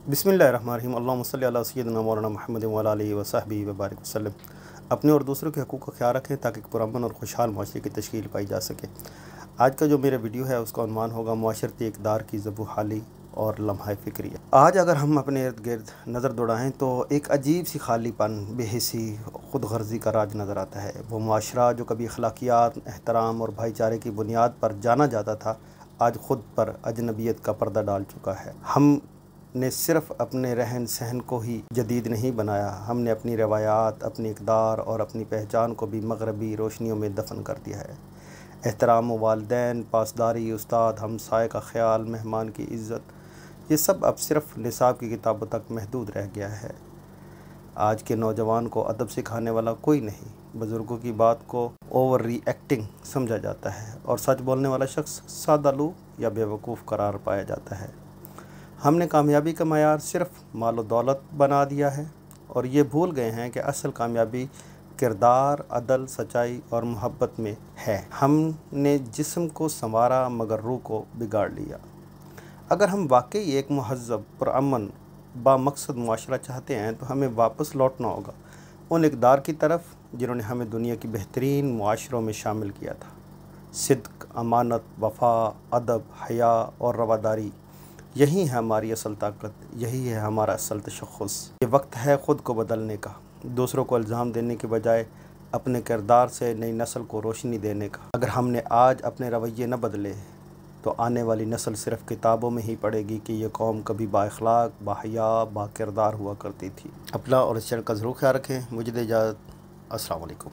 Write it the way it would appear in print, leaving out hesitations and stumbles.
बिस्मिल्लाहिर्रहमानिर्रहीम। अल्लाहुम्मा सल्लि अला सय्यिदिना मौलाना मुहम्मद व अला आलिहि व सहबिहि व बारिक वसल्लम। अपने और दूसरों के हकूक़ का ख्याल रखें ताकि पुरअमन और खुशहाल माशरे की तश्कील पाई जा सके। आज का जो मेरा वीडियो है उसका उन्वान होगा मुआशरती इक़दार की ज़बूहाली और लम्हा फ़िक्रिया। आज अगर हम अपने इर्द गिर्द नज़र दौड़ाएँ तो एक अजीब सी खालीपन, बेहिसी, ख़ुद गर्ज़ी का राज नज़र आता है। वो मुआशरा जो कभी अखलाकियात, एहतराम और भाईचारे की बुनियाद पर जाना जाता था, आज ख़ुद पर अजनबियत का पर्दा डाल चुका है। हमने सिर्फ़ अपने रहन सहन को ही जदीद नहीं बनाया, हमने अपनी रवायात, अपनी इक़दार और अपनी पहचान को भी मग़रबी रोशनियों में दफन कर दिया है। एहतराम वालिदैन, पासदारी, उस्ताद, हमसाये का ख़याल, मेहमान की इज़्ज़त, ये सब अब सिर्फ़ निसाब की किताबों तक महदूद रह गया है। आज के नौजवान को अदब सिखाने वाला कोई नहीं, बुज़ुर्गों की बात को ओवर रिएक्टिंग समझा जाता है और सच बोलने वाला शख्स सादालू या बेवकूफ़ करार पाया जाता है। हमने कामयाबी का मयार सिर्फ़ माल व दौलत बना दिया है और ये भूल गए हैं कि असल कामयाबी किरदार, अदल, सच्चाई और मोहब्बत में है। हमने जिस्म को संवारा मगर रूह को बिगाड़ लिया। अगर हम वाकई एक महज़्ज़ब, पुरअमन, बामक़सद मुआशरा चाहते हैं तो हमें वापस लौटना होगा उन इक़दार की तरफ जिन्होंने हमें दुनिया की बेहतरीन मुआशरों में शामिल किया था। सिद्क़, अमानत, वफ़ा, अदब, हया और रवादारी, यही है हमारी असल ताकत, यही है हमारा असल तशख़्ख़ुस। ये वक्त है ख़ुद को बदलने का, दूसरों को इल्ज़ाम देने के बजाय अपने किरदार से नई नस्ल को रोशनी देने का। अगर हमने आज अपने रवैये न बदले तो आने वाली नस्ल सिर्फ़ किताबों में ही पढ़ेगी कि ये कौम कभी बाअख़लाक़, बाहया, बाकिरदार हुआ करती थी। अपना और इस चैनल का ज़रूर ख्याल रखें। मुझे दे इजाज़त। अस्सलाम वालेकुम।